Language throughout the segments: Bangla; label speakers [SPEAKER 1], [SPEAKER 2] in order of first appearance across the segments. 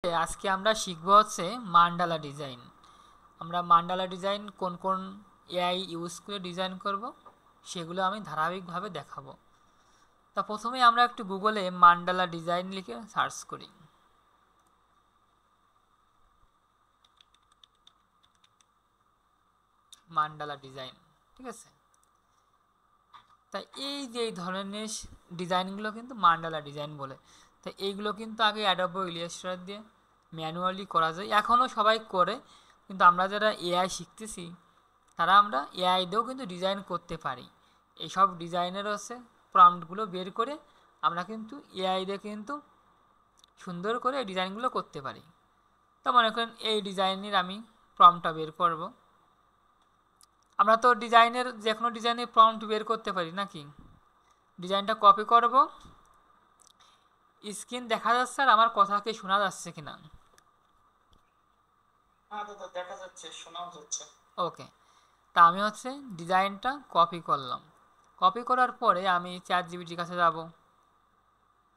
[SPEAKER 1] ভিডিওতে আজকে আমরা শিখব হচ্ছে মান্ডালা ডিজাইন। আমরা মান্ডালা ডিজাইন কোন কোন এআই ইউজ করে ডিজাইন করব সেগুলো আমি ধারাবাহিকভাবে দেখাবো। তা প্রথমে আমরা একটু গুগলে মান্ডালা ডিজাইন লিখে সার্চ করি। মান্ডালা ডিজাইন, ঠিক আছে। তাই এই যে এই ধরনের ডিজাইনগুলো কিন্তু মান্ডালা ডিজাইন বলে। তাই এইগুলো কিন্তু আগে অ্যাডোবি ইলাস্ট্রেটর দিয়ে ম্যানুয়ালি করা যায়, এখনও সবাই করে, কিন্তু আমরা যারা এআই শিখতেছি তারা আমরা এআই দিয়েও কিন্তু ডিজাইন করতে পারি। এইসব ডিজাইনের হচ্ছে প্রম্পটগুলো বের করে আমরা কিন্তু এআই দিয়ে কিন্তু সুন্দর করে এই ডিজাইনগুলো করতে পারি। তো মনে করেন এই ডিজাইনের আমি প্রম্পটটা বের করব। আমরা তো ডিজাইনের যে কোনো ডিজাইনের প্রম্পট বের করতে পারি নাকি। ডিজাইনটা কপি করব। স্ক্রিন দেখা যাচ্ছে আর আমার কথা কি শোনা যাচ্ছে কিনা?
[SPEAKER 2] হ্যাঁ দাদা, দেখা যাচ্ছে, শোনাও যাচ্ছে।
[SPEAKER 1] ওকে, তা আমি হচ্ছে ডিজাইনটা কপি করলাম। কপি করার পরে আমি ChatGPT কাছে যাব।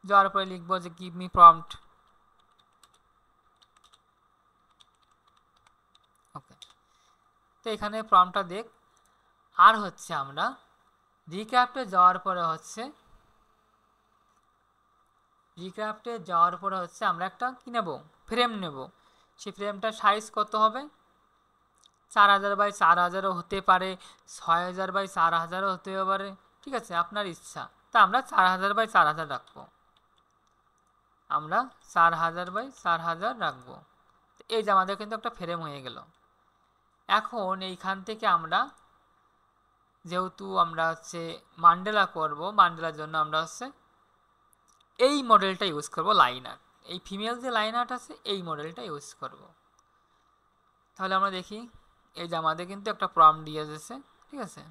[SPEAKER 1] যাওয়ার পরে লিখবো যে গিভ মি প্রম্পট। ওকে, তো এখানে প্রম্পটটা দেখ। আর হচ্ছে আমরা রিক্রাফটে যাওয়ার পরে হচ্ছে আমরা একটা কি নেব, ফ্রেম নেব। সেই ফ্রেমটার সাইজ কত হবে? 4000 বাই 4000ও হতে পারে, 6000 বাই 4000ও হতে পারে, ঠিক আছে, আপনার ইচ্ছা। তা আমরা 4000 বাই 4000 রাখবো। আমরা 4000 বাই 4000 রাখবো। এই যে আমাদের কিন্তু একটা ফ্রেম হয়ে গেল। এখন এইখান থেকে আমরা যেহেতু আমরা হচ্ছে মান্ডালা করব, মান্ডালার জন্য আমরা হচ্ছে এই মডেলটা ইউজ করব, লাইন আর্ট। এই ফিমেল যে লাইন আর্ট আছে এই মডেলটা ইউজ করব। তাহলে আমরা দেখি, এই যে আমাদের কিন্তু একটা প্রম্পট দিয়ে দিয়েছে, ঠিক আছে।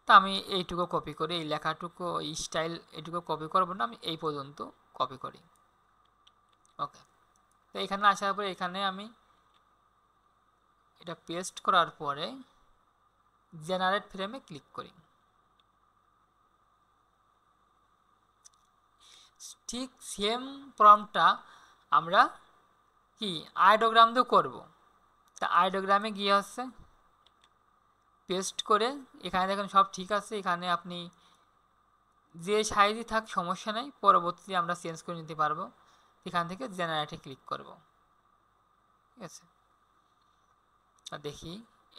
[SPEAKER 1] তা আমি এইটুকু কপি করি, এই লেখাটুকু, এই স্টাইল এইটুকু কপি করবো না, আমি এই পর্যন্ত কপি করি। ওকে, তো এখানে আসার পরে এখানে আমি এটা পেস্ট করার পরে জেনারেট ফ্রেমে ক্লিক করি। ঠিক সেম প্রম্পটটা আমরা কি আইডোগ্রাম দিয়েও করবো। তা আইডোগ্রামে গিয়ে হচ্ছে পেস্ট করে এখানে দেখেন সব ঠিক আছে। এখানে আপনি যে সাইজই থাক সমস্যা নেই, পরবর্তীতে আমরা চেঞ্জ করে নিতে পারবো। এখান থেকে জেনারেটে ক্লিক করব, ঠিক আছে। আর দেখি,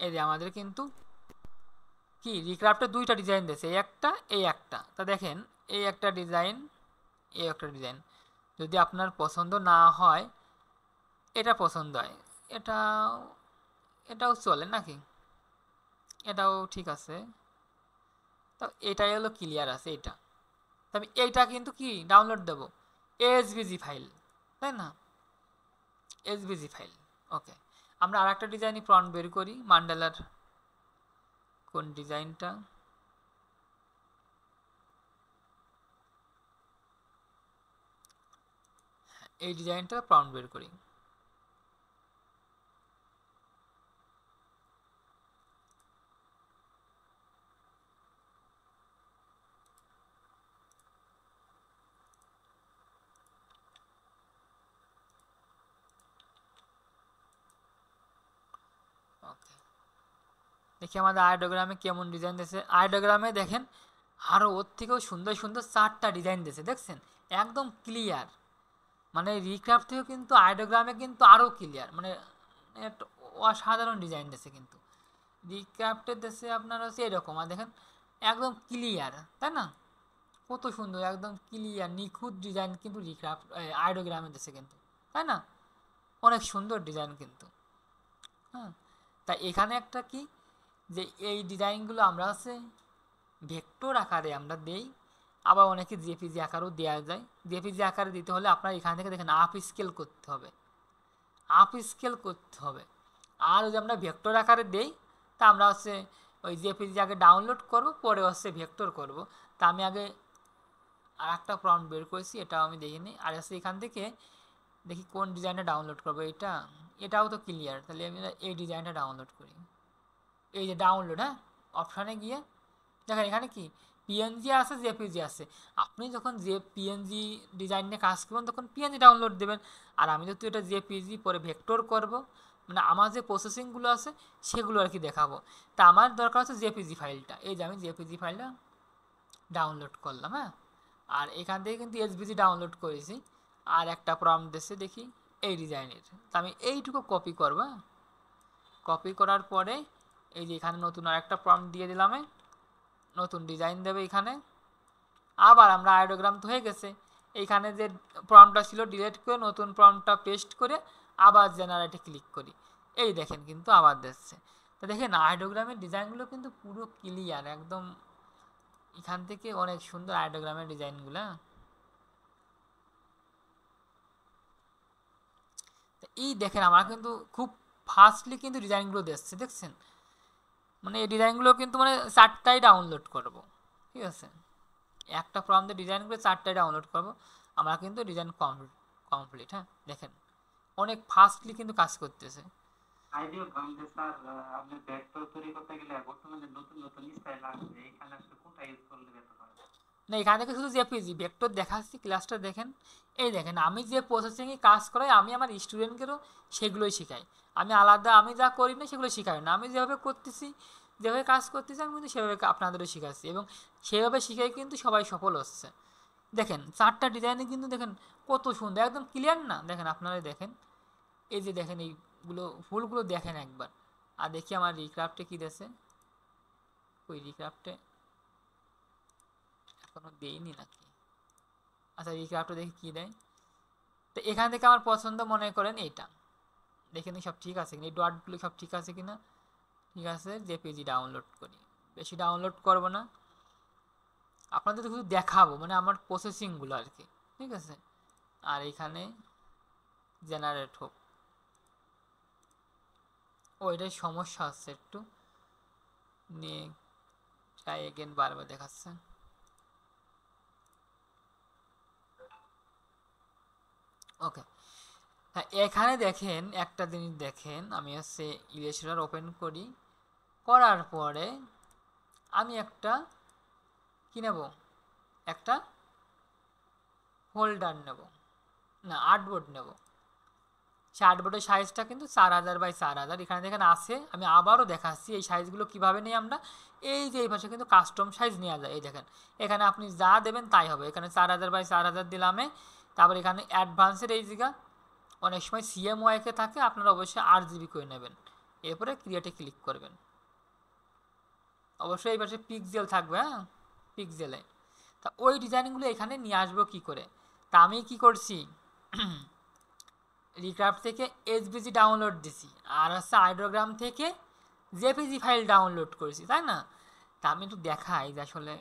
[SPEAKER 1] এই যে আমাদের কিন্তু কি রিক্রাফটে দুইটা ডিজাইন দিয়েছে, এই একটা। তা দেখেন, এই একটা ডিজাইন, এই একটা ডিজাইন। যদি আপনার পছন্দ না হয়, এটা পছন্দ হয়, এটাও চলে নাকি, এটাও ঠিক আছে। তো এটাই হলো ক্লিয়ার আছে এটা। আমি এইটা কিন্তু কি ডাউনলোড দেব, এসভিজি ফাইল, তাই না, এসভিজি ফাইল। ওকে, আমরা আর একটা ডিজাইনই প্রম্পট বের করি। মান্ডালার কোন ডিজাইনটা, এই ডিজাইনটা প্রম্পট বের করি। ওকে, দেখি আমাদের আইডোগ্রামে কেমন ডিজাইন দিয়েছে। আইডোগ্রামে দেখেন আরও ওর থেকেও সুন্দর সুন্দর 4টা ডিজাইন দিয়েছে, দেখছেন, একদম ক্লিয়ার। মানে রিক্রাফট থেকেও কিন্তু আইডোগ্রামে কিন্তু আরও ক্লিয়ার, মানে একটা অসাধারণ ডিজাইন দিয়েছে। কিন্তু রিক্রাফটের দেশে আপনার হচ্ছে এরকম, আর দেখেন একদম ক্লিয়ার, তাই না, কত সুন্দর, একদম ক্লিয়ার নিখুঁত ডিজাইন কিন্তু রিক্রাফট আইডোগ্রামে দেশে কিন্তু, তাই না, অনেক সুন্দর ডিজাইন কিন্তু। হ্যাঁ, তাই এখানে একটা কি, যে এই ডিজাইনগুলো আমরা হচ্ছে ভেক্টর আকারে আমরা দেই, আবার অনেকে জেপিজি আকারেও দেওয়া যায়। জেপিজি আকারে দিতে হলে আপনার এখান থেকে দেখেন আপ স্কেল করতে হবে, আর যদি আমরা ভেক্টর আকারে দেই, তা আমরা হচ্ছে ওই জেপিজি আগে ডাউনলোড করব, পরে হচ্ছে ভেক্টর করব। তা আমি আগে আর একটা প্রম্পট বের করেছি, এটাও আমি দেখিনি। আর হচ্ছে এখান থেকে দেখি কোন ডিজাইনটা ডাউনলোড করবো। এটাও তো ক্লিয়ার, তাহলে আমি এই ডিজাইনটা ডাউনলোড করি। এই যে ডাউনলোড, হ্যাঁ, অপশানে গিয়ে দেখেন এখানে কি পিএনজি আছে, জেপিজি আছে। আপনি যখন যে পিএনজি ডিজাইন নিয়ে কাজ করবেন তখন পিএনজি ডাউনলোড দেবেন, আর আমি যেহেতু এটা জেপিজি পরে ভেক্টর করব, মানে আমার যে প্রসেসিংগুলো আছে সেগুলো আর কি দেখাবো। তা আমার দরকার হচ্ছে জেপিজি ফাইলটা। এই যে আমি জেপিজি ফাইলটা ডাউনলোড করলাম, হ্যাঁ। আর এখান থেকে কিন্তু এসভিজি ডাউনলোড করেছি, আর একটা প্রম্পট দিচ্ছে দেখি এই ডিজাইনের। তা আমি এইটুকু কপি করব, কপি করার পরে এই যে এখানে নতুন আর একটা প্রম্পট দিয়ে দিলাম, নতুন ডিজাইন দেবে এখানে। আবার আমরা আইডোগ্রাম তো হয়ে গেছে, এইখানে যে প্রম্পটটা ছিল ডিলিট করে নতুন প্রম্পটটা পেস্ট করে আবার জেনারেটে ক্লিক করি, এই দেখেন কিন্তু আবার দিচ্ছে। তো দেখেন আইডোগ্রামের ডিজাইনগুলো কিন্তু পুরো ক্লিয়ার একদম, এখান থেকে অনেক সুন্দর আইডোগ্রামের ডিজাইনগুলো। এই দেখেন আমার কিন্তু খুব ফাস্টলি কিন্তু ডিজাইনগুলো দিচ্ছে, দেখছেন? মানে এই ডিজাইনগুলো কিন্তু মানে 4টাই ডাউনলোড করব, ঠিক আছে? একটা প্রম্পটে ডিজাইন করে 4টাই ডাউনলোড করব, আমরা কিন্তু ডিজাইন কমপ্লিট। হ্যাঁ দেখেন অনেক ফাস্টলি কিন্তু কাজ করতেছে।
[SPEAKER 2] আইডিও গামতে স্যার, আপনি ভেক্টর তৈরি করতে গেলে বর্তমানে নতুন নতুন স্টাইল আসছে, এখানে আসলে কোনটা ইউজ করলে বেটার হয়?
[SPEAKER 1] না এখান থেকে শুধু জেপিজি ভেক্টর দেখাচ্ছি, ক্লাসটা দেখেন। এই দেখেন আমি যে প্রসেসিংয়ে কাজ করাই আমি আমার স্টুডেন্টদেরও সেগুলোই শেখাই। আমি আলাদা আমি যা করি না সেগুলো শেখাই না, আমি যেভাবে করতেছি যেভাবে কাজ করতেছি আমি কিন্তু সেভাবে আপনাদেরও শেখাচ্ছি, এবং সেভাবে শিখাই কিন্তু সবাই সফল হচ্ছে। দেখেন 4টা ডিজাইনে কিন্তু দেখেন কত সুন্দর একদম ক্লিয়ার না? দেখেন আপনারাই দেখেন, এই যে দেখেন এইগুলো ফুলগুলো দেখেন একবার। আর দেখি আমার রিক্রাফটে কী দিয়েছে, ওই রিক্রাফটে এখনো দেইনি নাকি। আচ্ছা রিক্রাফটে দেখি কী দেয়। তো এখান থেকে আমার পছন্দ মনে করেন এইটা, দেখে নিই সব ঠিক আছে কিনা, এই ডটগুলো সব ঠিক আছে কিনা। ঠিক আছে, জেপিজি ডাউনলোড করি, বেশি ডাউনলোড করব না, আপনাদের শুধু দেখাবো মানে আমার প্রসেসিংগুলো আর কি, ঠিক আছে? আর এখানে জেনারেট হোক, ও এটাই সমস্যা হচ্ছে একটু, নিয়ে ট্রাই এগেন বারবার দেখাচ্ছে। ওকে, হ্যাঁ এখানে দেখেন একটা জিনিস দেখেন, আমি হচ্ছে ইলাস্ট্রেটর ওপেন করি, করার পরে আমি একটা কি নেব, একটা ফোল্ডার নেব, না আর্টবোর্ড নেব। সে আর্টবোর্ডের সাইজটা কিন্তু 4000 বাই 4000 এখানে দেখেন আছে। আমি আবারও দেখাচ্ছি এই সাইজগুলো কীভাবে নিই আমরা। এই যে এই পাশে কিন্তু কাস্টম সাইজ নেওয়া যায়, এই দেখেন এখানে আপনি যা দেবেন তাই হবে। এখানে 4000 বাই 4000 দিলামে, তারপর এখানে অ্যাডভান্সের এই জায়গা অনেক সময় সিএমওয়াইকে থাকে, আপনারা অবশ্যই 8GB করে নেবেন। এরপরে ক্রিয়েটে ক্লিক করবেন, অবশ্যই এই পাশে পিক্সেল থাকবে, হ্যাঁ পিক্সেলে। তা ওই ডিজাইনগুলো এখানে নিয়ে আসবো কী করে, তা আমি কি করছি রিক্রাফট থেকে এসভিজি ডাউনলোড দিছি, আর হচ্ছে আইডোগ্রাম থেকে জেপিজি ফাইল ডাউনলোড করেছি, তাই না? তা আমি একটু দেখাই যে আসলে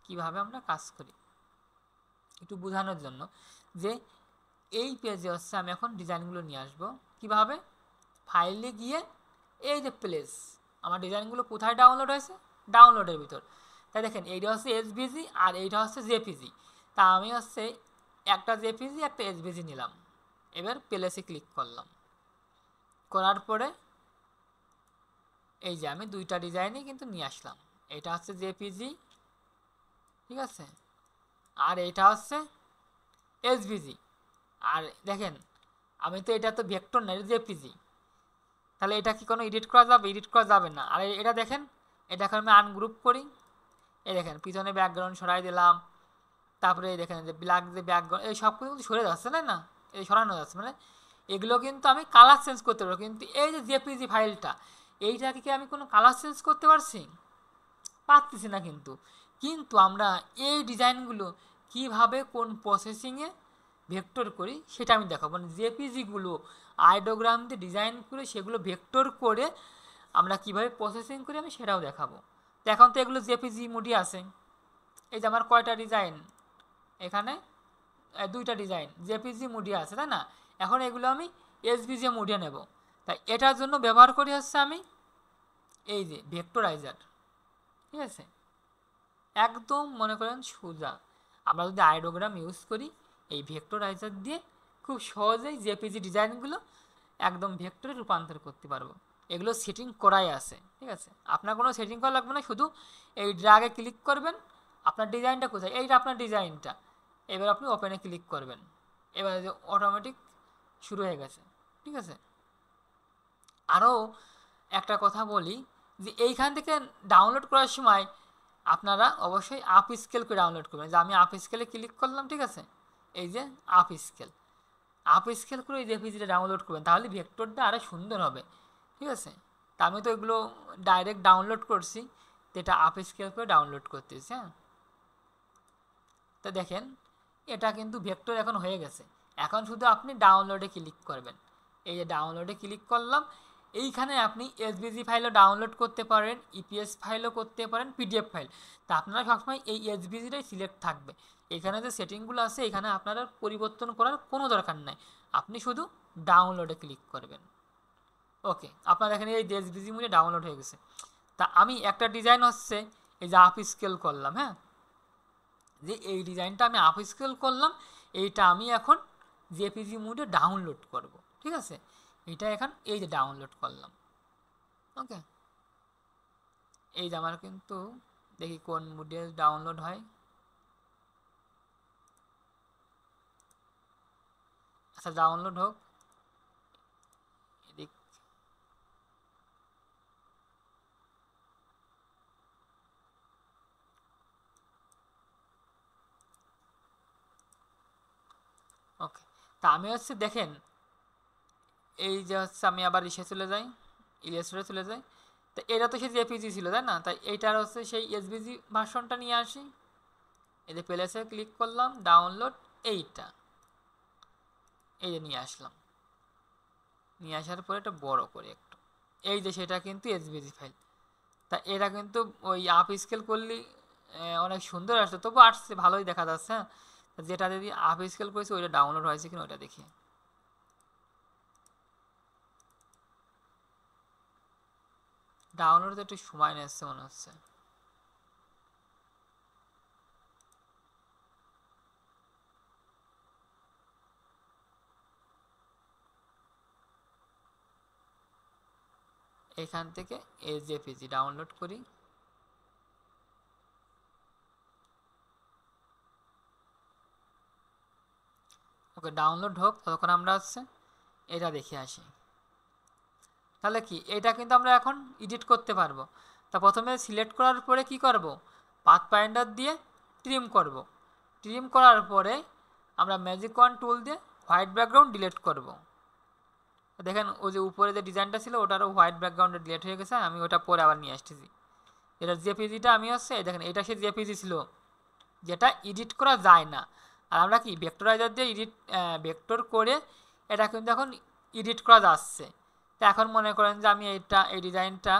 [SPEAKER 1] কীভাবে আমরা কাজ করি, একটু বোঝানোর জন্য যে এই পেজে হচ্ছে আমি এখন ডিজাইনগুলো নিয়ে আসবো কীভাবে। ফাইলে গিয়ে এই যে প্লেস আমার ডিজাইনগুলো কোথায় ডাউনলোড হয়েছে, ডাউনলোডের ভিতর। তাই দেখেন এইটা হচ্ছে এসভিজি আর এইটা হচ্ছে জেপিজি। তা আমি হচ্ছে একটা জেপিজি একটা এসভিজি নিলাম, এবার প্লেসে ক্লিক করলাম, করার পরে এই যে আমি দুইটা ডিজাইনই কিন্তু নিয়ে আসলাম। এটা হচ্ছে জেপিজি, ঠিক আছে, আর এটা হচ্ছে এসভিজি। আর দেখেন আমি তো এটা তো ভেক্টর না, এটা জেপিজি, তাহলে এটা কি কোনো এডিট করা যাবে? এডিট করা যাবে না। আর এটা দেখেন, এটা এখন আমি আনগ্রুপ করি, এই দেখেন পিছনে ব্যাকগ্রাউন্ড সরাই দিলাম, তারপরে এই দেখেন যে ব্ল্যাক যে ব্যাকগ্রাউন্ড এই সব কিন্তু সরে যাচ্ছে, তাই না? এই সরানো যাচ্ছে, মানে এগুলো কিন্তু আমি কালার চেঞ্জ করতে পারবো। কিন্তু এই যে জেপিজি ফাইলটা, এইটাকে কি আমি কোনো কালার চেঞ্জ করতে পারতেছি না। কিন্তু কিন্তু আমরা এই ডিজাইনগুলো কিভাবে কোন প্রসেসিংয়ে ভেক্টর করি সেটা আমি দেখাবো। মানে জেপিজিগুলো আইডোগ্রাম দিয়ে ডিজাইন করে সেগুলো ভেক্টর করে আমরা কিভাবে প্রসেসিং করি আমি সেটাও দেখাবো। তো এখন তো এগুলো জেপিজি মোডে আছে, এই যে আমার কয়টা ডিজাইন এখানে, দুইটা ডিজাইন জেপিজি মোডে আছে, তাই না? এখন এগুলো আমি এসভিজি মোডে নেব, তাই এটার জন্য ব্যবহার করি হচ্ছে আমি এই যে ভেক্টরাইজার, ঠিক আছে? একদম মনে করেন সোজা আমরা যদি আইডোগ্রাম ইউজ করি এই ভেক্টরাইজার দিয়ে খুব সহজেই জেপিজি ডিজাইনগুলো একদম ভেক্টরে রূপান্তর করতে পারবো। এগুলো সেটিং করাই আছে, ঠিক আছে? আপনার কোনো সেটিং করা লাগবে না, শুধু এই ড্র্যাগে ক্লিক করবেন আপনার ডিজাইনটা কোথায়, এইটা আপনার ডিজাইনটা। এবার আপনি ওপেনে ক্লিক করবেন, এবার অটোমেটিক শুরু হয়ে গেছে। ঠিক আছে, আরও একটা কথা বলি যে এইখান থেকে ডাউনলোড করার সময় আপনারা অবশ্যই আপ স্কেল করে ডাউনলোড করবেন। যে আমি আপ স্কেলে ক্লিক করলাম, ঠিক আছে, এই যে আপ স্কেল করে এই জেপিজিটা ডাউনলোড করবেন, তাহলে ভেক্টরটা আরও সুন্দর হবে। ঠিক আছে, তা আমি তো এগুলো ডাইরেক্ট ডাউনলোড করছি, তো এটা আপ স্কেল করে ডাউনলোড করতেছি। হ্যাঁ, তো দেখেন এটা কিন্তু ভেক্টর এখন হয়ে গেছে। এখন শুধু আপনি ডাউনলোডে ক্লিক করবেন, এই যে ডাউনলোডে ক্লিক করলাম, এইখানে আপনি এসভিজি ফাইলও ডাউনলোড করতে পারেন, ইপিএস ফাইলও করতে পারেন, পিডিএফ ফাইল। তা আপনারা সবসময় এই এসভিজিটাই সিলেক্ট থাকবে। এখানে যে সেটিংগুলো আছে এখানে আপনারা পরিবর্তন করার কোনো দরকার নাই, আপনি শুধু ডাউনলোডে ক্লিক করবেন। ওকে, আপনার এখানে এই এসভিজি মুলে ডাউনলোড হয়ে গেছে। তা আমি একটা ডিজাইন হচ্ছে এই যে আপ স্কেল করলাম, হ্যাঁ, যে এই ডিজাইনটা আমি আপ স্কেল করলাম, এইটা আমি এখন জেপিজি মোডে ডাউনলোড করব। ঠিক আছে, এটা এখন এই যে ডাউনলোড করলাম। ওকে, এই যে আমার কিন্তু দেখি কোন মোডে ডাউনলোড হয়। আচ্ছা, ডাউনলোড হোক। এদিক ওকে, তা আমি হচ্ছে দেখেন এই যে হচ্ছে আমি আবার ইসে চলে যাই, ইলিয়াসরে চলে যাই। তো এটা তো সেই জেপিজি ছিল, তাই না? তাই এইটার হচ্ছে সেই এসভিজি ভার্সনটা নিয়ে আসি। এই যে প্লেসে ক্লিক করলাম, ডাউনলোড, এইটা এই যে নিয়ে আসলাম। নিয়ে আসার পরে এটা বড় করে একটু, এই যে সেটা কিন্তু এসভিজি ফাইল। তা এটা কিন্তু ওই আপ স্কেল করলে অনেক সুন্দর আসছে, তবু আসছে, ভালোই দেখা যাচ্ছে। হ্যাঁ, যেটা যদি আপ স্কেল করেছি ওইটা ডাউনলোড হয়েছে কিনা ওইটা দেখি। ডাউনলোড তো একটু সময় নিচ্ছে মনে হচ্ছে। এখান থেকে এই জেপিজি ডাউনলোড করি। ওকে, ডাউনলোড হোক, ততক্ষণ আমরা হচ্ছে এটা দেখে আসি। তাহলে কি এটা কিন্তু আমরা এখন এডিট করতে পারবো। তা প্রথমে সিলেক্ট করার পরে কি করব, পাথ ফাইন্ডার দিয়ে ট্রিম করব। ট্রিম করার পরে আমরা ম্যাজিক ওয়ান টুল দিয়ে হোয়াইট ব্যাকগ্রাউন্ড ডিলিট করব। দেখেন ওই যে উপরে যে ডিজাইনটা ছিল ওটারও হোয়াইট ব্যাকগ্রাউন্ডে ডিলিট হয়ে গেছে, আমি ওটা পরে আবার নিয়ে আসতেছি। এটা জেপিজিটা আমি হচ্ছে দেখেন এটা সে জেপিজি ছিল যেটা এডিট করা যায় না, আর আমরা কি ভেক্টরাইজার দিয়ে ভেক্টর করে এটা কিন্তু এখন এডিট করা যাচ্ছে। তো এখন মনে করেন যে আমি এই ডিজাইনটা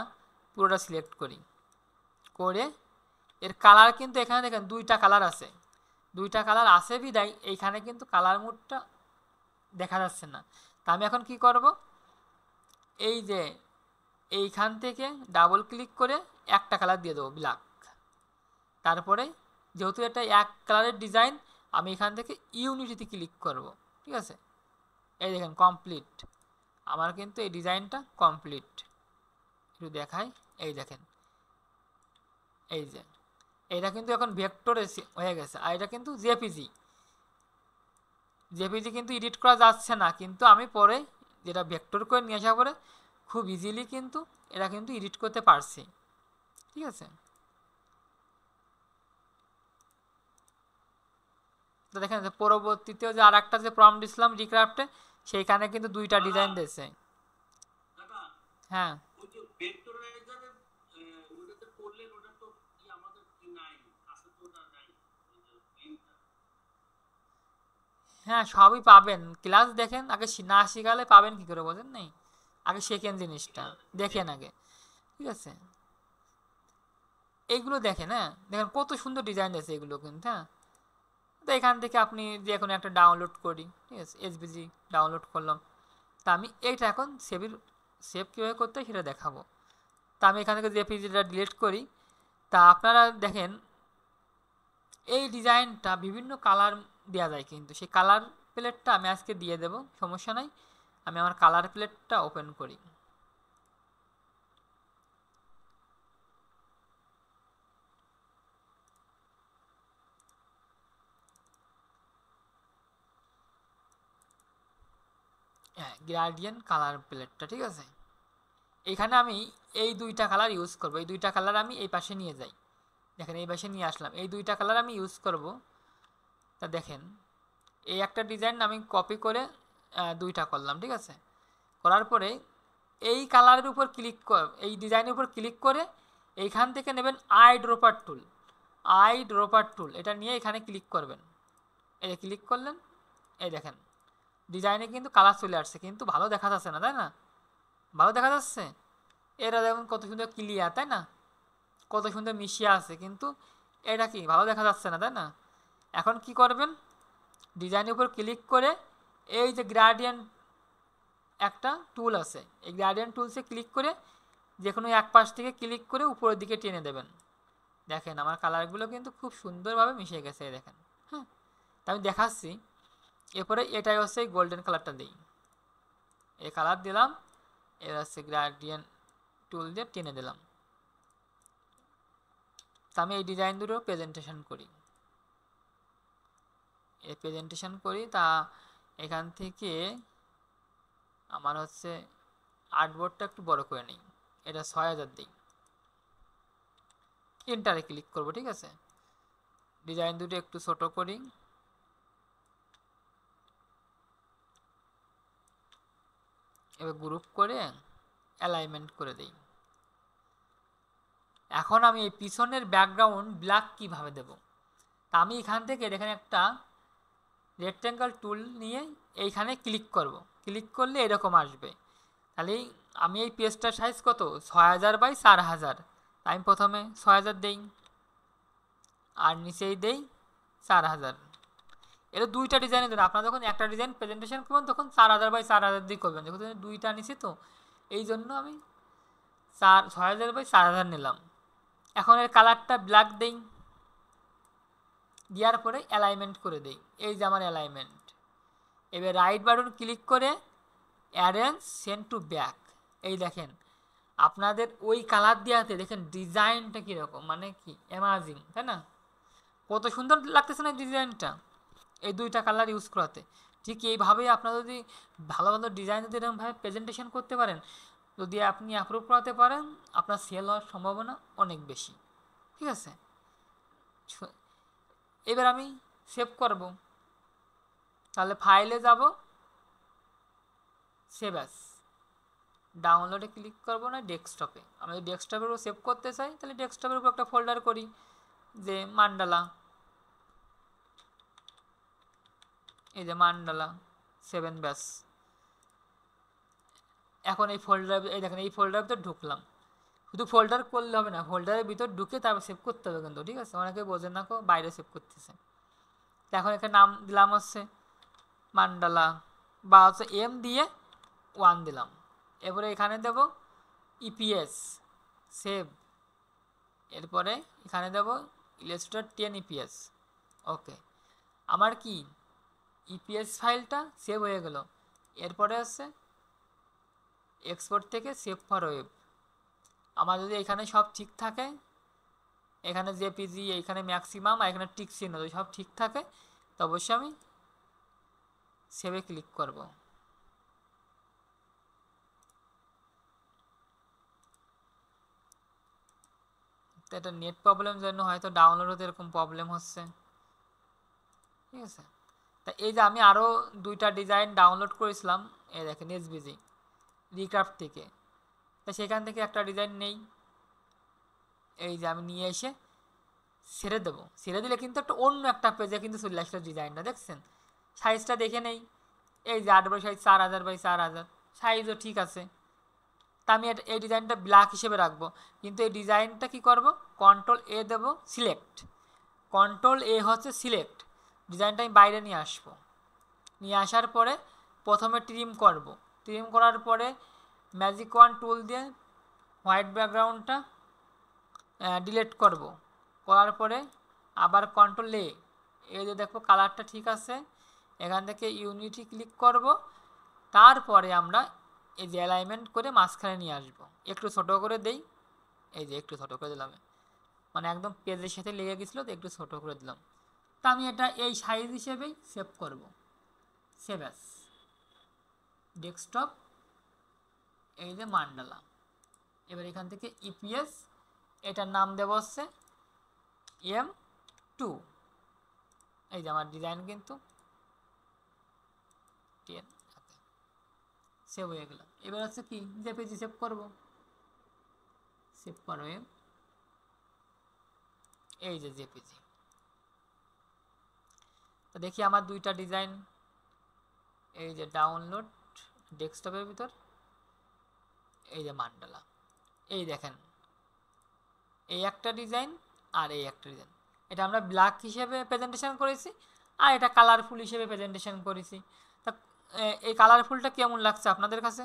[SPEAKER 1] পুরোটা সিলেক্ট করি, করে এর কালার কিন্তু এখানে দেখেন দুইটা কালার আছে, বিদায় এইখানে কিন্তু কালার মোডটা দেখা যাচ্ছে না। তা আমি এখন কি করব, এই যে এইখান থেকে ডাবল ক্লিক করে একটা কালার দিয়ে দেবো, ব্ল্যাক। তারপরে যেহেতু এটা এক কালারের ডিজাইন, আমি এখান থেকে ইউনিটিতে ক্লিক করব। ঠিক আছে, এই দেখেন কমপ্লিট, আমার কিন্তু এই ডিজাইনটা কমপ্লিট। একটু দেখাই, এই দেখেন এই যে এটা কিন্তু এখন ভেক্টরে হয়ে গেছে, আর এটা কিন্তু জেপিজি কিন্তু এডিট করা যাচ্ছে না, কিন্তু আমি পরে যেটা ভেক্টর করে নিয়ে আসা পরে খুব ইজিলি কিন্তু এটা কিন্তু এডিট করতে পারছি। ঠিক আছে, তো দেখেন পরবর্তীতেও যে আর একটা যে প্রম্পট দিছিলাম রিক্রাফটে, সেইখানে কিন্তু দুইটা ডিজাইন দিয়েছে। হ্যাঁ, হ্যাঁ সবই পাবেন, ক্লাস দেখেন আগে, না শিখালে পাবেন কি করে, বোঝেন নাই? আগে শেখেন জিনিসটা, দেখেন আগে। ঠিক আছে, এইগুলো দেখেন, হ্যাঁ দেখেন কত সুন্দর ডিজাইন আছে এগুলো কিন্তু। হ্যাঁ, তো এখান থেকে আপনি যে কোনো একটা ডাউনলোড করি, ঠিক আছে, এসভিজি ডাউনলোড করলাম। তা আমি এইটা এখন সেভ কীভাবে করতে হয় সেটা দেখাবো। তা আমি এখান থেকে জেপিজিটা ডিলিট করি। তা আপনারা দেখেন এই ডিজাইনটা বিভিন্ন কালার দেওয়া যায়, কিন্তু সেই কালার প্লেটটা আমি আজকে দিয়ে দেব, সমস্যা নাই। আমি আমার কালার প্লেটটা ওপেন করি। হ্যাঁ, গ্রেডিয়েন্ট কালার প্লেটটা, ঠিক আছে। এখানে আমি এই দুইটা কালার ইউজ করব, এই দুইটা কালার আমি এই পাশে নিয়ে যাই, দেখেন এই পাশে নিয়ে আসলাম, এই দুইটা কালার আমি ইউজ করব। তা দেখেন এই একটা ডিজাইন আমি কপি করে দুইটা করলাম, ঠিক আছে। করার পরে এই কালারের উপর ক্লিক এই ডিজাইনের উপর ক্লিক করে এইখান থেকে নেবেন আই ড্রপার টুল, এটা নিয়ে এখানে ক্লিক করবেন। এই ক্লিক করলেন, এই দেখেন ডিজাইনে কিন্তু কালার চলে আসছে, কিন্তু ভালো দেখা যাচ্ছে না, তাই না? ভালো দেখা যাচ্ছে, এরা দেখুন কত সুন্দর ক্লিয়ার, তাই না? কত সুন্দর মিশিয়ে আছে, কিন্তু এটা কি ভালো দেখা যাচ্ছে না, তাই না? এখন কি করবেন, ডিজাইনের উপর ক্লিক করে এই যে গ্রেডিয়েন্ট একটা টুল আছে, এই গ্রেডিয়েন্ট টুলসে ক্লিক করে যে কোনো এক পাশ থেকে ক্লিক করে উপরের দিকে টেনে দেবেন। দেখেন আমার কালারগুলো কিন্তু খুব সুন্দরভাবে মিশে গেছে, দেখেন। হ্যাঁ, তা আমি দেখাচ্ছি। এরপরে এটাই হচ্ছে গোল্ডেন কালারটা দিই, এই কালার দিলাম, এর হচ্ছে গ্রেডিয়েন্ট টুল দিয়ে টেনে দিলাম। তা আমি এই ডিজাইন দুটো প্রেজেন্টেশন করি, তা এখান থেকে আমার হচ্ছে আর্টবোর্ডটা একটু বড় করে নিই, এটা 6000 দিই, এন্টারে ক্লিক করব, ঠিক আছে। ডিজাইন দুটো একটু ছোট করি, এবার গ্রুপ করে অ্যালাইনমেন্ট করে দিই। এখন আমি এই পিছনের ব্যাকগ্রাউন্ড ব্ল্যাক কিভাবে দেব, তা আমি এখান থেকে দেখেন একটা রেক্ট্যাঙ্গেল টুল নিয়ে এইখানে ক্লিক করব, ক্লিক করলে এরকম আসবে। তাহলে আমি এই পেজটার সাইজ কত, 6000 বাই 4000, আমি প্রথমে 6000 দেই আর নিচেই দেই 4000। এটা দুইটা ডিজাইনের জন্য, আপনারা যখন একটা ডিজাইন প্রেজেন্টেশন করবেন তখন 4000 বাই 4000 দিয়ে করবেন, দেখুন দুইটা নিছি তো এই জন্য আমি 6000 বাই 4000 নিলাম। এখন এর কালারটা ব্ল্যাক দেই, দেওয়ার পরে অ্যালাইনমেন্ট করে দেই, এই যে আমার অ্যালাইনমেন্ট। এবার রাইট বাটন ক্লিক করে অ্যারেঞ্জ সেন্ড টু ব্যাক, এই দেখেন আপনাদের ওই কালার দেওয়াতে দেখেন ডিজাইনটা কীরকম, মানে কি অ্যামাজিং, তাই না? কত সুন্দর লাগতেছে না ডিজাইনটা এই দুইটা কালার ইউজ করাতে। ঠিক এইভাবেই আপনারা যদি ভালো ভালো ডিজাইন যদি এরকমভাবে প্রেজেন্টেশন করতে পারেন, যদি আপনি অ্যাপ্রুভ করাতে পারেন, আপনার সেল হওয়ার সম্ভাবনা অনেক বেশি, ঠিক আছে। এবার আমি সেভ করব, তাহলে ফাইলে যাব, সেভ অ্যাস, ডাউনলোডে ক্লিক করব না ডেস্কটপে, আমি যদি ডেস্কটপের উপর সেভ করতে চাই তাহলে ডেস্কটপের উপর একটা ফোল্ডার করি যে মান্ডালা, এই যে মান্ডালা 7 ব্যাস। এখন এই ফোল্ডার, এই দেখেন এই ফোল্ডারের ভিতর ঢুকলাম, শুধু ফোল্ডার করলে হবে না, ফোল্ডারের ভিতর ঢুকে তারপর সেভ করতে হবে কিন্তু, ঠিক আছে। অনেকে বোঝেন না, বাইরে সেভ করতেছে। এখন এখানে নাম দিলাম হচ্ছে মান্ডালা, বা হচ্ছে এম দিয়ে 1 দিলাম। এরপরে এখানে দেব ইপিএস সেভ, এরপরে এখানে দেব ইলাস্ট্রেটর 10 ইপিএস। ওকে, আমার কি ইপিএস ফাইলটা সেভ হয়ে গেল। এরপরে আছে এক্সপোর্ট থেকে সেভ ফর ওয়েব। আমার যদি এখানে সব ঠিক থাকে, এখানে জেপিজি, এখানে ম্যাক্সিমাম আর এখানে টিক চিহ্ন যদি সব ঠিক থাকে তো অবশ্যই আমি সেভে ক্লিক করব। তো এটা নেট প্রবলেম জন্য হয়তো ডাউনলোড হতে এরকম প্রবলেম হচ্ছে, ঠিক আছে। তা এই যে আমি আরও দুইটা ডিজাইন ডাউনলোড করেছিলাম, এই দেখেন এসবিজি রিক্রাফট থেকে, তা সেখান থেকে একটা ডিজাইন নেই, এই যে আমি নিয়ে এসে ছেড়ে দেবো, ছেড়ে দিলে কিন্তু একটা অন্য একটা পেজে কিন্তু চলে আসলো ডিজাইনটা, দেখছেন। সাইজটা দেখে নেই, এই যে 8 বাই সাইজ 4000 বাই 4000, সাইজও ঠিক আছে। তা আমি এই ডিজাইনটা ব্ল্যাক হিসেবে রাখবো, কিন্তু এই ডিজাইনটা কি করব, কন্ট্রোল এ দেবো, সিলেক্ট, কন্ট্রোল এ হচ্ছে সিলেক্ট, ডিজাইনটা আমি বাইরে নিয়ে আসবো। নিয়ে আসার পরে প্রথমে ট্রিম করব, ট্রিম করার পরে ম্যাজিক ওয়ান টুল দিয়ে হোয়াইট ব্যাকগ্রাউন্ডটা ডিলিট করব, করার পরে আবার কন্ট্রোল এ, এই যে দেখো কালারটা ঠিক আছে, এখান থেকে ইউনিটি ক্লিক করব, তারপরে আমরা এই যে অ্যালাইনমেন্ট করে মাঝখানে নিয়ে আসব, একটু ছোট করে দেই, এই যে একটু ছোট করে দিলাম, মানে একদম পেজের সাথে লেগে গেছিলো তো একটু ছোট করে দিলাম। তা আমি এটা এই সাইজ হিসেবেই সেভ করব, সেভ অ্যাস। ডেস্কটপ, এই যে মান্ডালা। এবার এখান থেকে ইপিএস, এটার নাম দেব হচ্ছে M2। এই যে আমার ডিজাইন কিন্তু 10 সেভ হয়ে গেল। এবার হচ্ছে কি জেপিজি সেভ করব, সেভ করো এই যে জেপিজি। তো দেখি আমার দুইটা ডিজাইন, এই যে ডাউনলোড ডেস্কটপের ভিতর, এই যে মান্ডালা। এই দেখেন এই একটা ডিজাইন আর এই একটা ডিজাইন, এটা আমরা ব্ল্যাক হিসেবে প্রেজেন্টেশন করেছি আর এটা কালারফুল হিসেবে প্রেজেন্টেশন করেছি। তা এই কালারফুলটা কেমন লাগছে আপনাদের কাছে?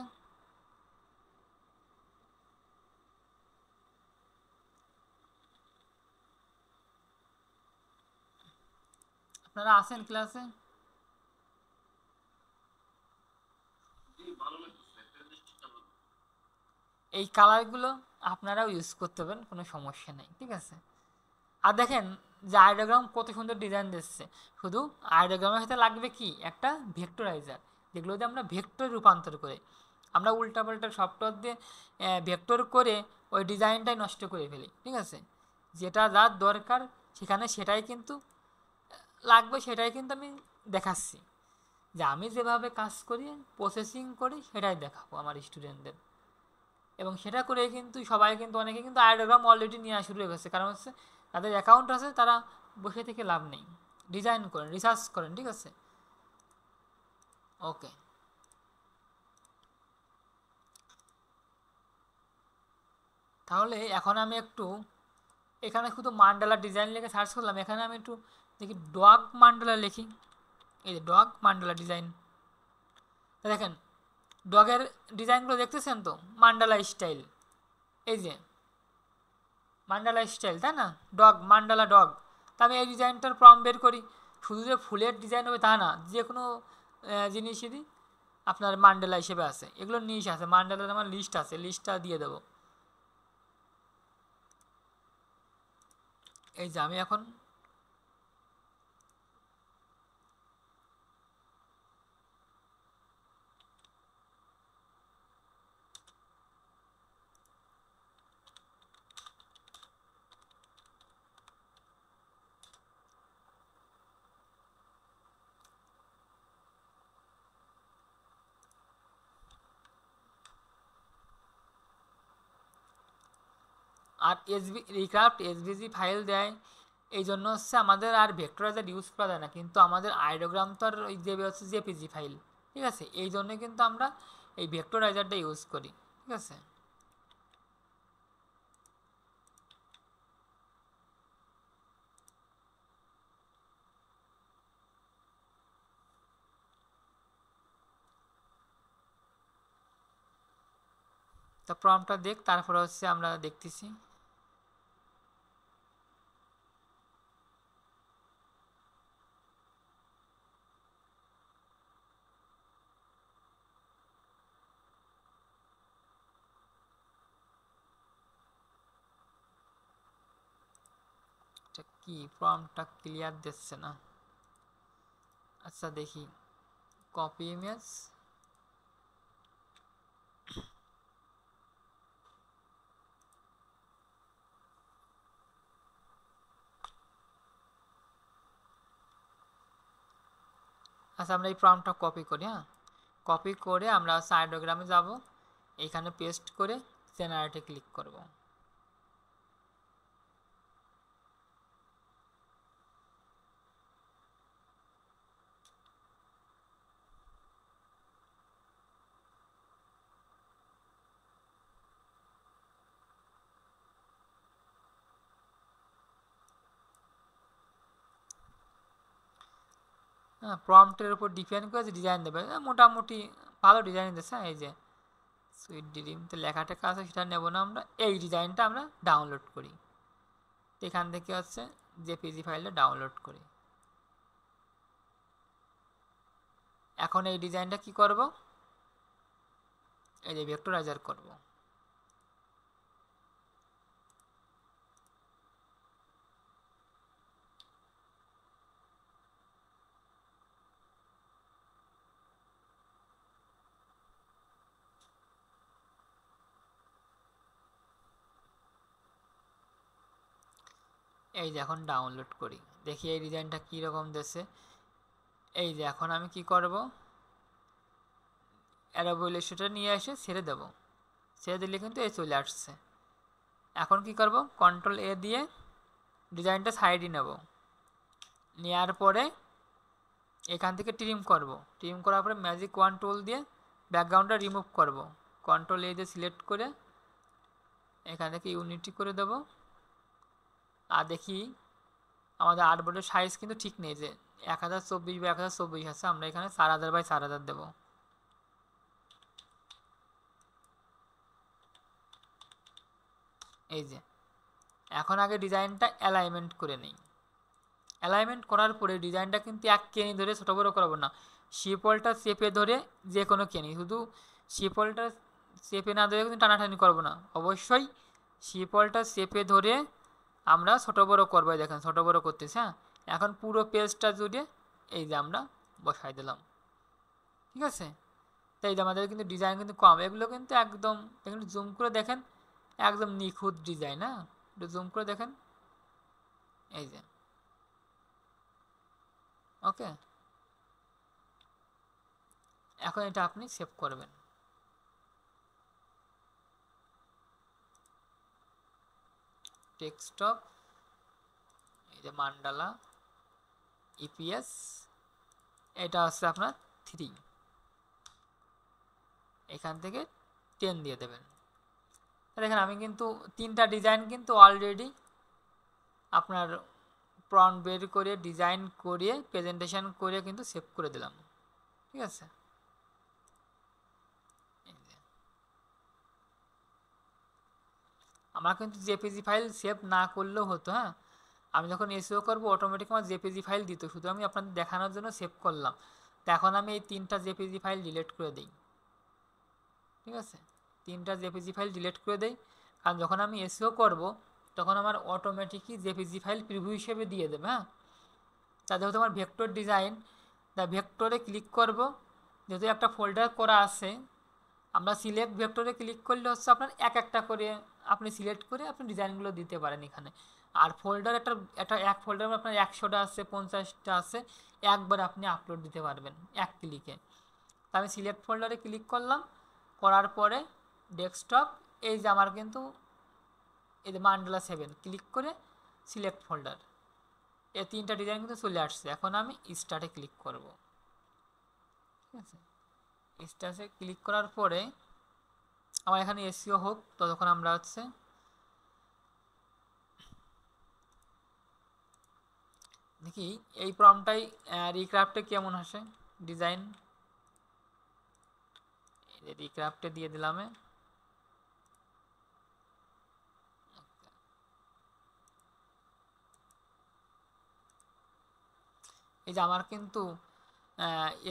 [SPEAKER 1] আপনারা আছেন ক্লাসে? এই কালারগুলো আপনারাও ইউজ করতে পারেন, কোনো সমস্যা নেই, ঠিক আছে। আর দেখেন যে আইডিওগ্রাম কত সুন্দর ডিজাইন দিচ্ছে। শুধু আইডিওগ্রামের সাথে লাগবে কি একটা ভেক্টরাইজার, যেগুলো দিয়ে আমরা ভেক্টর রূপান্তর করে আমরা উল্টাপাল্টা সফটওয়্যার দিয়ে ভেক্টর করে ওই ডিজাইনটাই নষ্ট করে ফেলি, ঠিক আছে। যেটা যার দরকার সেখানে সেটাই কিন্তু লাগবে, সেটাই কিন্তু আমি দেখাচ্ছি, যে আমি যেভাবে কাজ করি প্রসেসিং করি সেটাই দেখাবো আমার স্টুডেন্টদের। এবং সেটা করে কিন্তু সবাই কিন্তু অনেকে কিন্তু আইডিওগ্রাম অলরেডি নেওয়া শুরু হয়ে গেছে, কারণ হচ্ছে তাদের অ্যাকাউন্ট আছে, তারা বসে থেকে লাভ নেই, ডিজাইন করেন, রিসার্চ করেন, ঠিক আছে। ওকে, তাহলে এখন আমি একটু এখানে শুধু মান্ডালা ডিজাইন লিখে সার্চ করলাম, এখানে আমি একটু দেখি ডগ মান্ডালা লিখি। এই যে ডগ মান্ডালা ডিজাইন, দেখেন ডগের ডিজাইনগুলো দেখতেছেন তো, মান্ডালা স্টাইল, এই যে মান্ডালা স্টাইল, তাই না? Dog, mandala dog. তা আমি এই ডিজাইনটার প্রম্পট বের করি। শুধু যে ফুলের ডিজাইন হবে তা না, যে কোনো জিনিসেরই আপনার মান্ডালা হিসেবে আছে, এগুলো নিশ আছে, মান্ডালার আমার লিস্ট আছে, লিস্টটা দিয়ে দেবো। এই যে আমি এখন আর রিক্রাফট এসভিজি ফাইল দেয়, এই জন্য হচ্ছে আমাদের আর ভেক্টরাইজার ইউজ করা যায় না, কিন্তু আমাদের আইডিওগ্রাম তো আর ওই যে হচ্ছে জেপিজি ফাইল, ঠিক আছে। এই জন্য কিন্তু আমরা এই ভেক্টরাইজারটা ইউজ করি, ঠিক আছে। তো প্রম্পটটা দেখ, তারপরে হচ্ছে আমরা দেখতেছি। কি প্রম্পটটা ক্লিয়ার দিচ্ছে না, আচ্ছা দেখি কপি ইমেজ, আচ্ছা আমরা এই প্রম্পটটা কপি করি, হ্যাঁ কপি করে আমরা আইডিওগ্রামে যাব, এইখানে পেস্ট করে জেনারেটে ক্লিক করব। হ্যাঁ প্রম্পটের উপর ডিপেন্ড করে যে ডিজাইন দেবে, মোটামুটি ভালো ডিজাইন দিচ্ছে। এই যে সুইট ড্রিম, তো লেখাটা আছে সেটা নেব না আমরা, এই ডিজাইনটা আমরা ডাউনলোড করি, এখান থেকে হচ্ছে জেপিজি ফাইলটা ডাউনলোড করি। এখন এই ডিজাইনটা কি করব, এই যে ভেক্টরাইজার করব। এই যে এখন ডাউনলোড করি, দেখি এই ডিজাইনটা কীরকম দিচ্ছে। এই যে এখন আমি কি করব, অ্যারোবল ইস্যুটা নিয়ে এসে ছেড়ে দেব, ছেড়ে দিলে কিন্তু এই চলে আসছে। এখন কি করব, কন্ট্রোল এ দিয়ে ডিজাইনটা সাইডে নেব, নেওয়ার পরে এখান থেকে ট্রিম করব, ট্রিম করার পরে ম্যাজিক ওয়ান টুল দিয়ে ব্যাকগ্রাউন্ডটা রিমুভ করব, কন্ট্রোল এ দিয়ে সিলেক্ট করে এখান থেকে ইউনিটি করে দেব। আর দেখি আমাদের আর্টবোর্ডের সাইজ কিন্তু ঠিক নেই, যে 1024 বা 1024 আছে, আমরা এখানে 4000 বাই 4000 দেবো। এই যে এখন আগে ডিজাইনটা অ্যালাইনমেন্ট করে নিই। অ্যালাইনমেন্ট করার পরে ডিজাইনটা কিন্তু এক কেনি ধরে ছোটো বড়ো করবো না, শিপলটা চেপে ধরে যে কোনো কেনি, শুধু শিপলটা চেপে না ধরে কিন্তু টানাটানি করবো না, অবশ্যই শিপলটা চেপে ধরে আমরা ছোটো বড়ো করবো। দেখেন ছোটো বড়ো করতেছি। হ্যাঁ, এখন পুরো পেজটা জুড়ে এই যে আমরা বসাই দিলাম, ঠিক আছে। তাই যে আমাদের কিন্তু ডিজাইন কিন্তু কম, এগুলো কিন্তু একদম দেখুন, জুম করে দেখেন একদম নিখুঁত ডিজাইন। হ্যাঁ, একটু জুম করে দেখেন, এই যে ওকে। এখন এটা আপনি সেভ করবেন। ডেস্কটপ, এই যে মান্ডালা ইপিএস, এটা হচ্ছে আপনার 3, এখান থেকে 10 দিয়ে দেবেন। দেখেন আমি কিন্তু 3টা ডিজাইন কিন্তু অলরেডি আপনার প্রম্পট বের করে ডিজাইন করে প্রেজেন্টেশন করে কিন্তু সেভ করে দিলাম, ঠিক আছে। আমার কিন্তু জেপিজি ফাইল সেভ না করলেও হতো। হ্যাঁ, আমি যখন এসইও করবো অটোমেটিক আমার জেপিজি ফাইল দিত, শুধু আমি আপনাদের দেখানোর জন্য সেভ করলাম। তো এখন আমি এই 3টা জেপিজি ফাইল ডিলিট করে দিই, ঠিক আছে। 3টা জেপিজি ফাইল ডিলিট করে দেই, কারণ যখন আমি এসইও করব তখন আমার অটোমেটিকই জেপিজি ফাইল প্রিভিউ হিসেবে দিয়ে দেবে। হ্যাঁ, তা যেহেতু আমার ভেক্টর ডিজাইন, তা ভেক্টরে ক্লিক করব, যেহেতু একটা ফোল্ডার করা আছে, আমরা সিলেক্ট ভেক্টরে ক্লিক করলে হচ্ছে আপনার একটা করে আপনি সিলেক্ট করে আপনি ডিজাইনগুলো দিতে পারেন এখানে। আর ফোল্ডার এক ফোল্ডারে আপনার 100টা আছে, 50টা আছে, একবার আপনি আপলোড দিতে পারবেন এক ক্লিকে। তা আমি সিলেক্ট ফোল্ডারে ক্লিক করলাম, করার পরে ডেস্কটপ, এই যে আমার কিন্তু এই যে মান্ডালা 7, ক্লিক করে সিলেক্ট ফোল্ডার, এই 3টা ডিজাইন কিন্তু চলে আসছে। এখন আমি স্টার্টে ক্লিক করব, ঠিক আছে। স্টার্টে ক্লিক করার পরে আমার এখানে এসইও হোক, ততক্ষণ আমরা হচ্ছে দেখি এই প্রম্পটটাই রিক্রাফটে কেমন আসে ডিজাইন। রিক্রাফটে দিয়ে দিলাম। এই যে আমার কিন্তু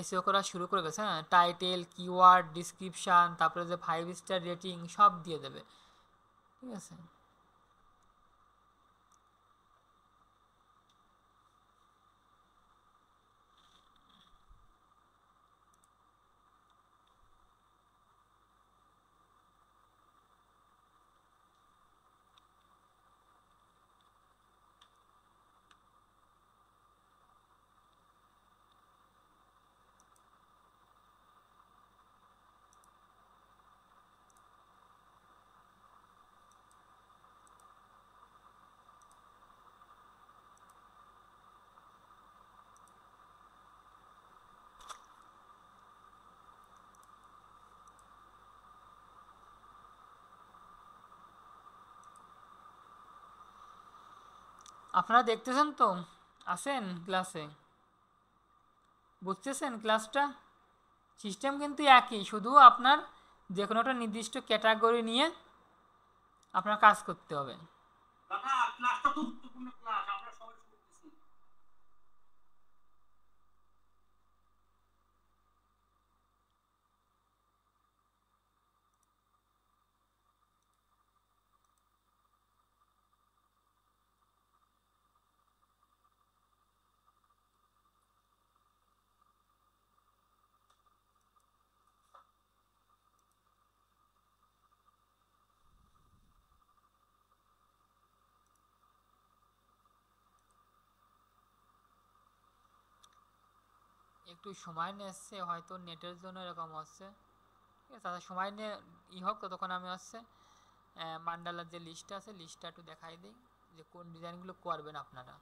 [SPEAKER 1] এসইও করা শুরু করে গেছে। হ্যাঁ, টাইটেল, কিওয়ার্ড, ডিসক্রিপশান, তারপরে যে 5 স্টার রেটিং সব দিয়ে দেবে, ঠিক আছে। আপনারা দেখতেছেন তো, আছেন ক্লাসে, বুঝতেছেন ক্লাসটা? সিস্টেম কিন্তু একই, শুধু আপনার যে কোনো একটা নির্দিষ্ট ক্যাটাগরি নিয়ে আপনার কাজ করতে হবে।
[SPEAKER 2] ক্লাসটা তো গুরুত্বপূর্ণ ক্লাস, আমরা সবাই শুনতেছি।
[SPEAKER 1] একটু সময় নিচ্ছে, হয়তো নেটের জন্য এরকম হচ্ছে। ঠিক আছে, তাহলে সময় নিয়ে হোক, ততক্ষণ আমি মান্ডালার যে লিস্টটা আছে লিস্টটা একটু দেখাই দিই যে কোন ডিজাইনগুলো করবেন আপনারা।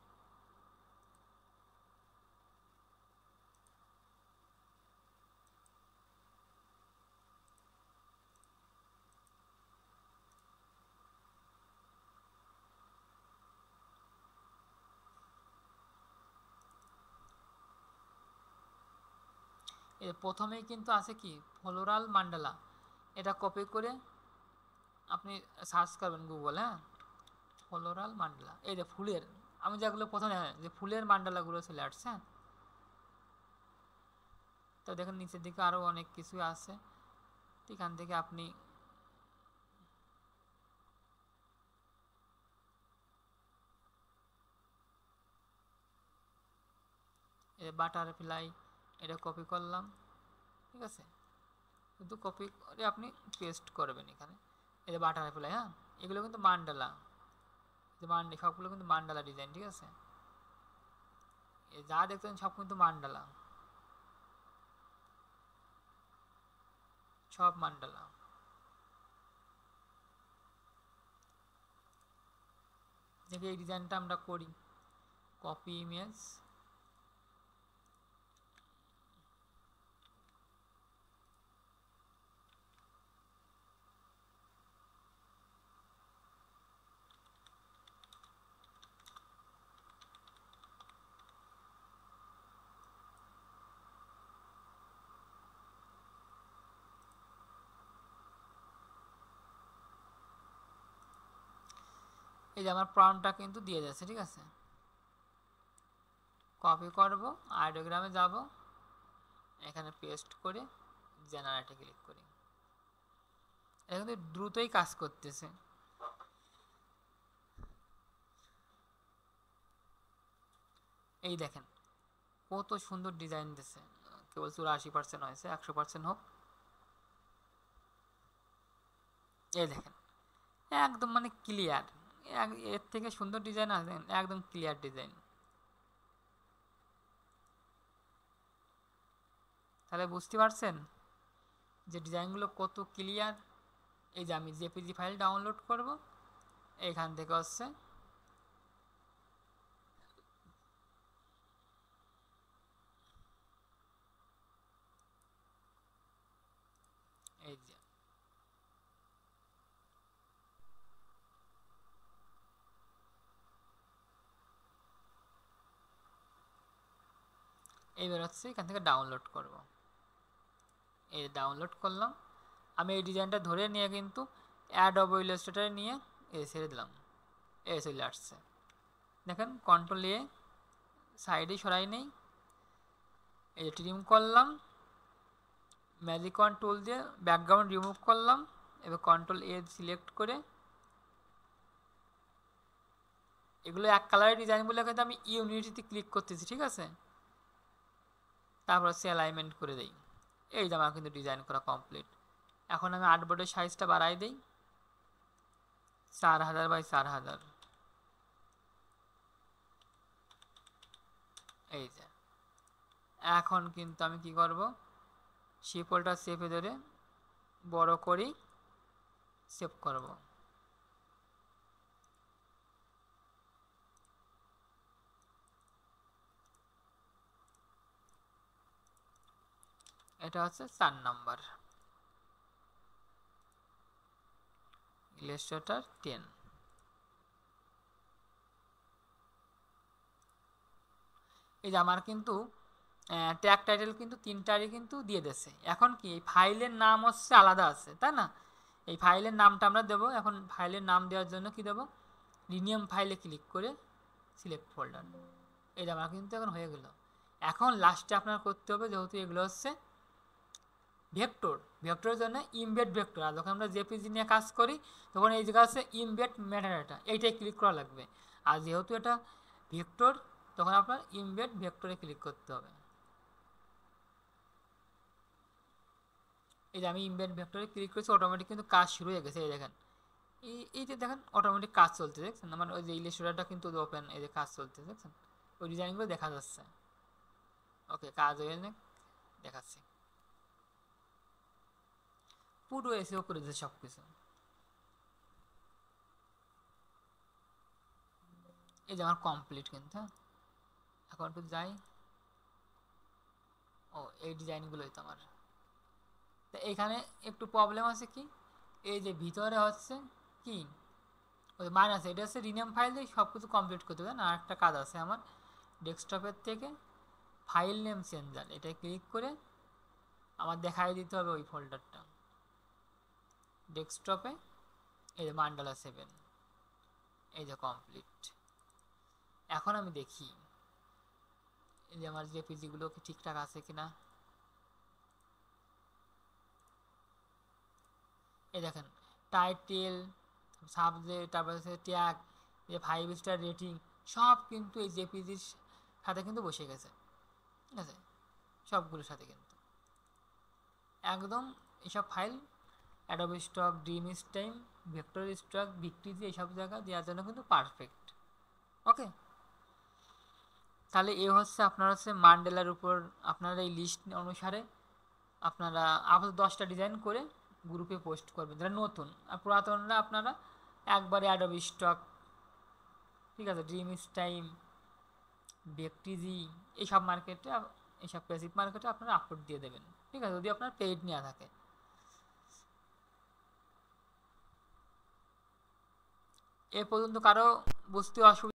[SPEAKER 1] প্রথমেই কিন্তু আছে কি ফ্লোরাল মান্ডালা, এটা কপি করে আপনি সার্চ করবেন গুগল, হ্যাঁ, ফ্লোরাল মান্ডালা। এই যে ফুলের, আমি যেগুলো প্রথমে যে ফুলের মান্ডালাগুলো চলে আসছে, হ্যাঁ। তো দেখেন নিচের দিকে আরও অনেক কিছু আছে, এখান থেকে আপনি বাটারফ্লাই এটা কপি করলাম, ঠিক আছে, কিন্তু কপি করে আপনি পেস্ট করবেন এখানে। এই যে বাটারফ্লাই, হ্যাঁ, এগুলো কিন্তু মান্ডালা, সবগুলো কিন্তু মান্ডালা ডিজাইন, ঠিক আছে, যা দেখছেন সব কিন্তু মান্ডালা, সব মান্ডালা। দেখি এই ডিজাইনটা আমরা করি, কপি ইমেজ, এই যে আমার প্রম্পটটা কিন্তু দিয়ে যাচ্ছে, ঠিক আছে, কপি করব, আইডিওগ্রামে যাব, এখানে পেস্ট করে জেনারেটে ক্লিক করি। এটা কিন্তু দ্রুতই কাজ করতেছে। এই দেখেন কত সুন্দর ডিজাইন দিছে, কেবল 84% হয়েছে, 100% হোক। এই দেখেন একদম মানে ক্লিয়ার, এর থেকে সুন্দর ডিজাইন আছে, একদম ক্লিয়ার ডিজাইন। তাহলে বুঝতে পারছেন যে ডিজাইনগুলো কত ক্লিয়ার। এই যে আমি জেপিজি ফাইল ডাউনলোড করব, এখান থেকে হচ্ছে এই যে এইবার হচ্ছে এখান থেকে ডাউনলোড করব, এই ডাউনলোড করলাম। আমি এই ডিজাইনটা ধরে নিয়ে কিন্তু অ্যাডোবি ইলাস্ট্রেটরে নিয়ে ছেড়ে দিলাম, চলে আসছে। দেখেন কন্ট্রোল এ সাইডে সরাই নেই, এই ট্রিম করলাম, ম্যাজিক টুল দিয়ে ব্যাকগ্রাউন্ড রিমুভ করলাম, এবার কন্ট্রোল এ সিলেক্ট করে এগুলো এক কালারের ডিজাইনগুলো কিন্তু আমি ইউনিটিতে ক্লিক করতেছি, ঠিক আছে, তারপর হচ্ছে অ্যালাইনমেন্ট করে দেই। এই যে আমার কিন্তু ডিজাইন করা কমপ্লিট। এখন আমি আর্টবোর্ডের সাইজটা বাড়াই দিই 4000 বাই 4000। এই যে এখন কিন্তু আমি কি করব, শিপলটা চেপে ধরে বড় করি, সেভ করব। এটা হচ্ছে 4 নাম্বার ইলাস্ট্রেটর 10। এই যে আমার কিন্তু ট্যাগ টাইটেল কিন্তু 3টারই কিন্তু দিয়ে দিয়েছে। এখন কি এই ফাইলের নাম হচ্ছে আলাদা আছে, তাই না, এই ফাইলের নামটা আমরা দেবো। এখন ফাইলের নাম দেওয়ার জন্য কি দেবো, রিনিয়ম ফাইলে ক্লিক করে সিলেক্ট ফোল্ডার। এই যে আমার কিন্তু এখন হয়ে গেল। এখন লাস্টে আপনার করতে হবে, যেহেতু এগুলো হচ্ছে ভেক্টর, ভেক্টরের জন্য ইমবেড ভেক্টর। আর যখন আমরা জেপিজি নিয়ে কাজ করি তখন এই জায়গা আছে ইমবেড মেটাডাটা, এইটাই ক্লিক করা লাগবে। আর যেহেতু এটা ভেক্টর তখন আপনার ইমবেড ভেক্টরে ক্লিক করতে হবে। এই যে আমি ইমবেড ভেক্টরে ক্লিক করেছি, অটোমেটিক কিন্তু কাজ শুরু হয়ে গেছে। এই দেখেন এই যে দেখেন অটোমেটিক কাজ চলছে, দেখছেন আমার ওই যে ইলাস্ট্রেটরটা কিন্তু ওপেন, এই যে কাজ চলছে, দেখছেন ওই ডিজাইনগুলো দেখা যাচ্ছে। ওকে, কাজ হয়ে যাক, দেখাচ্ছি। পুরো এসিও করে দিয়েছে সব কিছু। এই যে আমার কমপ্লিট কিন্তু, হ্যাঁ। এখন একটু যাই। ও, এই ডিজাইনগুলোই তো আমার। তো এখানে একটু প্রবলেম আছে কি, এই যে ভিতরে হচ্ছে কি ওই মাইনাস, এটা হচ্ছে রিনেম ফাইল দিয়ে সব কিছু কমপ্লিট করতে হবে না। আর একটা কাজ আছে আমার, ডেস্কটপের থেকে ফাইল নেম চেঞ্জার, এটা ক্লিক করে আমার দেখাই দিতে হবে ওই ফোল্ডারটা ডেস্কটপে। এই যে mandala7, এই যে কমপ্লিট। এখন আমি দেখি এই যে আমার জেপিজিগুলো কি ঠিকঠাক আছে কিনা। এই দেখেন, টাইটেল, সাবজেক্ট, তারপর হচ্ছে ট্যাগ, যে 5 স্টার রেটিং, সব কিন্তু এই জেপিজির সাথে কিন্তু বসে গেছে, ঠিক আছে, সবগুলোর সাথে কিন্তু একদম। এসব file Adobe Stock, Dreamstime, vector stock, বিক্রিজি, এইসব জায়গা দেওয়ার জন্য কিন্তু পারফেক্ট। ওকে, তাহলে এ হচ্ছে আপনার হচ্ছে মান্ডেলার উপর আপনারা এই লিস্ট অনুসারে আপনারা আপাতত 10টা ডিজাইন করে গ্রুপে পোস্ট করবেন যারা নতুন। আর পুরাতনরা আপনারা একবারে অ্যাডোবি স্টক, ঠিক আছে, ড্রিম টাইম, বিক্রিজি, এইসব মার্কেটে, এইসব প্যাসিভ মার্কেটে আপনারা আপলোড দিয়ে দেবেন, ঠিক আছে, যদি আপনার পেইড নেওয়া থাকে। এ পর্যন্ত কারো বুঝতে অসুবিধা